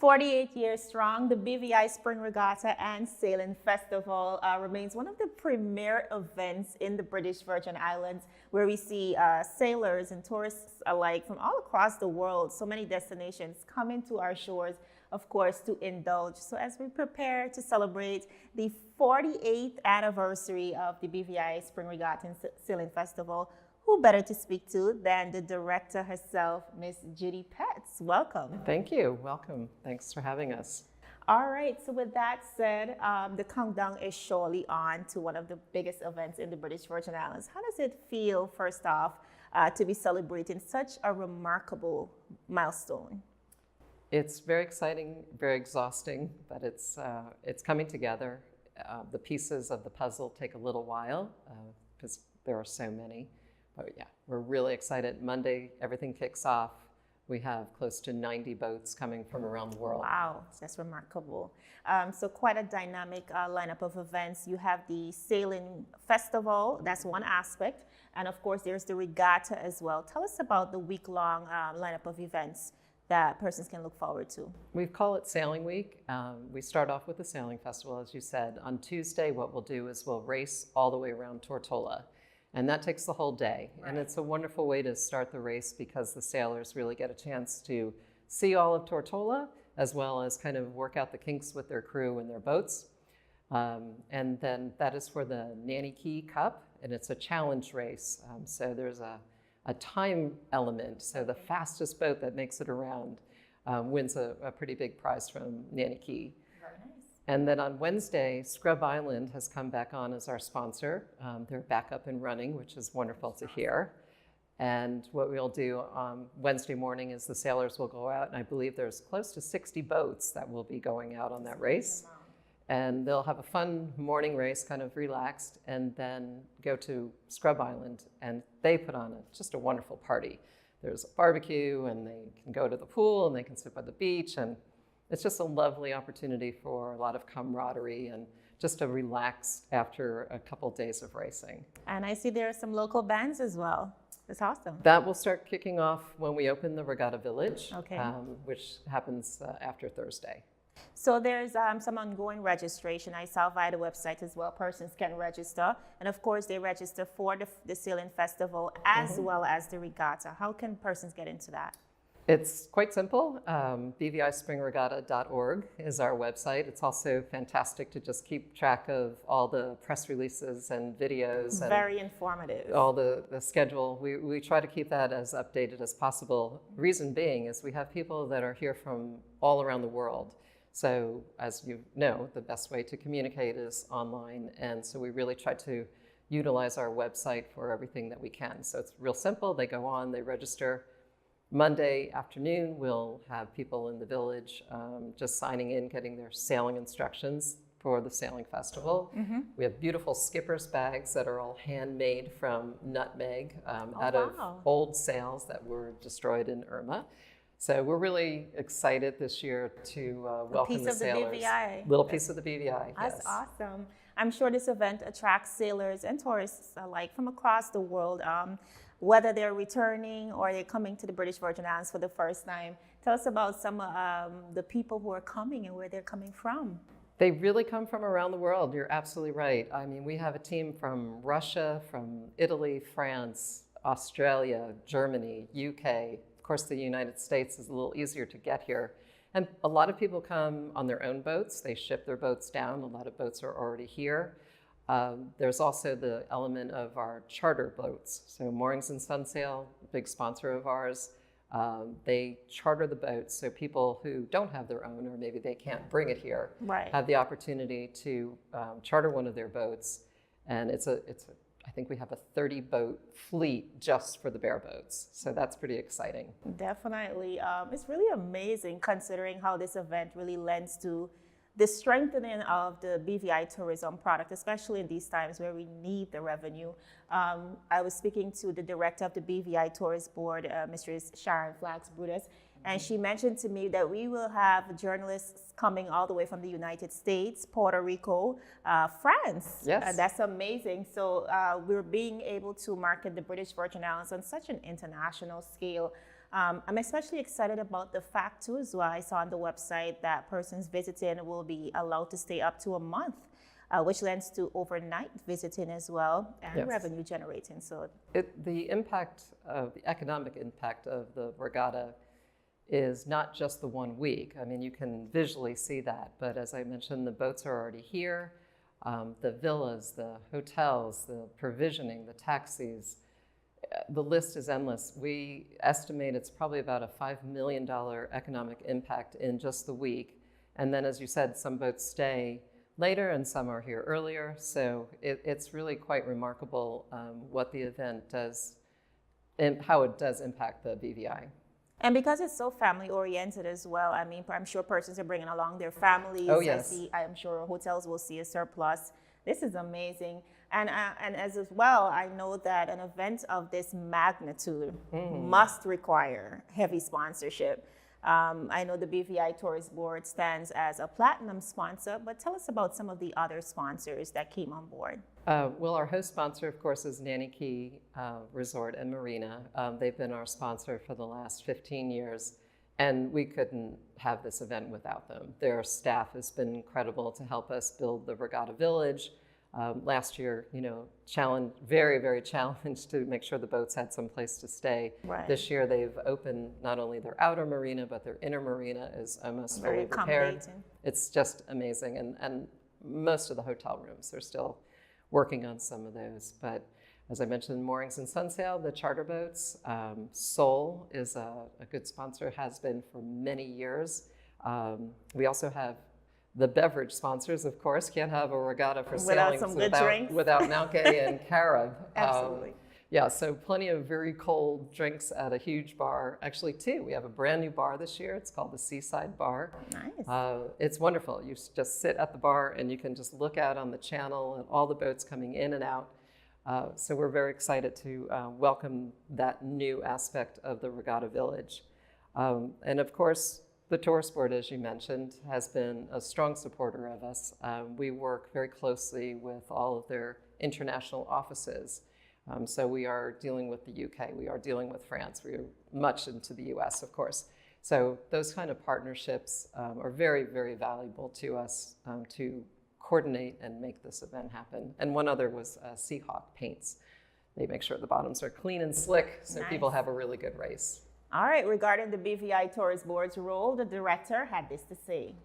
48 years strong, the BVI Spring Regatta and Sailing Festival remains one of the premier events in the British Virgin Islands, where we see sailors and tourists alike from all across the world. So many destinations coming to our shores, of course, to indulge. So as we prepare to celebrate the 48th anniversary of the BVI Spring Regatta and Sailing Festival, who better to speak to than the director herself, Miss Judy Petts. Welcome. Thank you. Welcome. Thanks for having us. All right. So with that said, the countdown is surely on to one of the biggest events in the British Virgin Islands. How does it feel, first off, to be celebrating such a remarkable milestone? It's very exciting, very exhausting, but it's coming together. The pieces of the puzzle take a little while because there are so many. But yeah, we're really excited. Monday, everything kicks off. We have close to 90 boats coming from around the world. Wow, that's remarkable. So quite a dynamic lineup of events. You have the Sailing Festival, that's one aspect. And of course, there's the regatta as well. Tell us about the week-long lineup of events that persons can look forward to. We call it Sailing Week. We start off with the Sailing Festival, as you said. On Tuesday, what we'll do is we'll race all the way around Tortola. And that takes the whole day. Right. And it's a wonderful way to start the race because the sailors really get a chance to see all of Tortola, as well as kind of work out the kinks with their crew and their boats. And then that is for the Nanny Key Cup, and it's a challenge race. So there's a time element. So the fastest boat that makes it around wins a pretty big prize from Nanny Key. And then on Wednesday, Scrub Island has come back on as our sponsor. They're back up and running, which is wonderful to hear. And what we'll do on Wednesday morning is the sailors will go out, and I believe there's close to 60 boats that will be going out on that race. And they'll have a fun morning race, kind of relaxed, and then go to Scrub Island, and they put on just a wonderful party. There's a barbecue, and they can go to the pool, and they can sit by the beach, and it's just a lovely opportunity for a lot of camaraderie and just to relax after a couple days of racing. And I see there are some local bands as well. That's awesome. That will start kicking off when we open the Regatta Village, okay. Which happens after Thursday. So there's some ongoing registration. I saw via the website as well. Persons can register. And of course, they register for the Sailing Festival as well as the regatta. How can persons get into that? It's quite simple. BVIspringregatta.org is our website. It's also fantastic to just keep track of all the press releases and videos. Very informative. All the schedule. We try to keep that as updated as possible. Reason being is we have people that are here from all around the world. So as you know, the best way to communicate is online. And so we really try to utilize our website for everything that we can. So it's real simple. They go on, they register. Monday afternoon, we'll have people in the village just signing in, getting their sailing instructions for the Sailing Festival. We have beautiful skipper's bags that are all handmade from nutmeg out of old sails that were destroyed in Irma. So we're really excited this year to welcome the sailors. Piece of the BVI. Little piece of the BVI, That's yes. awesome. I'm sure this event attracts sailors and tourists alike from across the world. Whether they're returning or they're coming to the British Virgin Islands for the first time. Tell us about some of the people who are coming and where they're coming from. They really come from around the world. You're absolutely right. I mean, we have a team from Russia, from Italy, France, Australia, Germany, UK. Of course, the United States is a little easier to get here. And a lot of people come on their own boats. They ship their boats down. A lot of boats are already here. There's also the element of our charter boats. So Moorings and Sunsail, a big sponsor of ours, they charter the boats so people who don't have their own or maybe they can't bring it here have the opportunity to charter one of their boats. And I think we have a 30-boat fleet just for the bareboats. So that's pretty exciting. Definitely. It's really amazing considering how this event really lends to the strengthening of the BVI tourism product, especially in these times where we need the revenue. I was speaking to the director of the BVI Tourist Board, Mistress Sharon Flax-Brutus, and she mentioned to me that we will have journalists coming all the way from the United States, Puerto Rico, France. Yes. That's amazing. So we're being able to market the British Virgin Islands on such an international scale. I'm especially excited about the fact too, as well. I saw on the website that persons visiting will be allowed to stay up to a month, which lends to overnight visiting as well and Yes. revenue generating. So The economic impact of the regatta is not just the 1 week. I mean, you can visually see that, but as I mentioned, the boats are already here. The villas, the hotels, the provisioning, the taxis, the list is endless. We estimate it's probably about a $5 million economic impact in just the week. And then, as you said, some boats stay later and some are here earlier. So it's really quite remarkable what the event does and how it does impact the BVI. And because it's so family oriented as well, I mean, I'm sure persons are bringing along their families. Oh, yes. I'm sure hotels will see a surplus. This is amazing. And as well, I know that an event of this magnitude must require heavy sponsorship. I know the BVI Tourist Board stands as a platinum sponsor, but tell us about some of the other sponsors that came on board. Well, our host sponsor, of course, is Nanny Key Resort and Marina. They've been our sponsor for the last 15 years, and we couldn't have this event without them. Their staff has been incredible to help us build the Regatta Village. Last year, very, very challenged to make sure the boats had some place to stay. Right. This year, they've opened not only their outer marina, but their inner marina is almost fully repaired. It's just amazing, and most of the hotel rooms, they're still working on some of those. But as I mentioned, Moorings and Sunsail, the charter boats. Sol is a good sponsor, has been for many years. We also have the beverage sponsors, of course. Can't have a regatta for sailing without Nauke and Carib. Absolutely. Yeah, so plenty of very cold drinks at a huge bar. Actually, two. We have a brand new bar this year. It's called the Seaside Bar. Nice. It's wonderful. You just sit at the bar and you can just look out on the channel and all the boats coming in and out. So we're very excited to welcome that new aspect of the Regatta Village. And of course, the Tourist Board, as you mentioned, has been a strong supporter of us. We work very closely with all of their international offices. So we are dealing with the UK, we are dealing with France, we are much into the US, of course. So those kind of partnerships are very, very valuable to us to coordinate and make this event happen. And one other was Seahawk Paints. They make sure the bottoms are clean and slick so people have a really good race. All right, regarding the BVI Tourist Board's role, the director had this to say.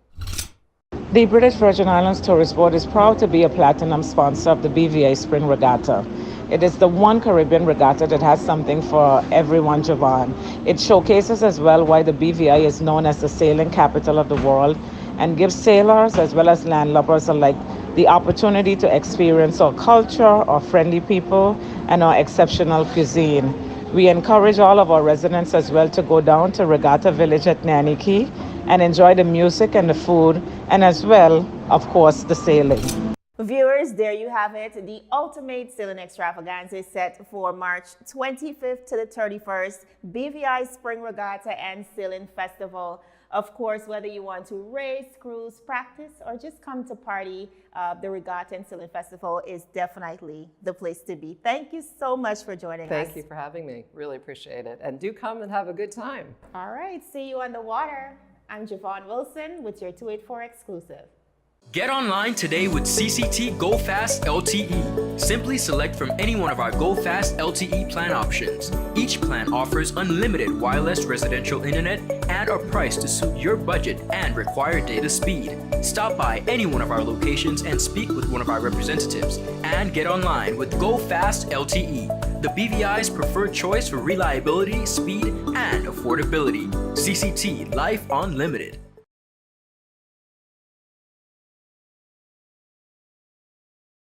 The British Virgin Islands Tourist Board is proud to be a platinum sponsor of the BVI Spring Regatta. It is the one Caribbean regatta that has something for everyone, Javon. It showcases as well why the BVI is known as the sailing capital of the world and gives sailors as well as landlubbers alike the opportunity to experience our culture, our friendly people, and our exceptional cuisine. We encourage all of our residents as well to go down to Regatta Village at Nanny Key and enjoy the music and the food, and as well, of course, the sailing. Viewers, there you have it. The ultimate sailing extravaganza is set for March 25th to the 31st, BVI Spring Regatta and Sailing Festival. Of course, whether you want to race, cruise, practice, or just come to party, the Regatta and Sailing Festival is definitely the place to be. Thank you so much for joining us. Thank you for having me. Really appreciate it. And do come and have a good time. All right, see you on the water. I'm Javon Wilson with your 284 exclusive. Get online today with CCT Go Fast LTE. Simply select from any one of our Go Fast LTE plan options. Each plan offers unlimited wireless residential internet and are priced to suit your budget and required data speed. Stop by any one of our locations and speak with one of our representatives. And get online with Go Fast LTE, the BVI's preferred choice for reliability, speed, and affordability. CCT Life Unlimited.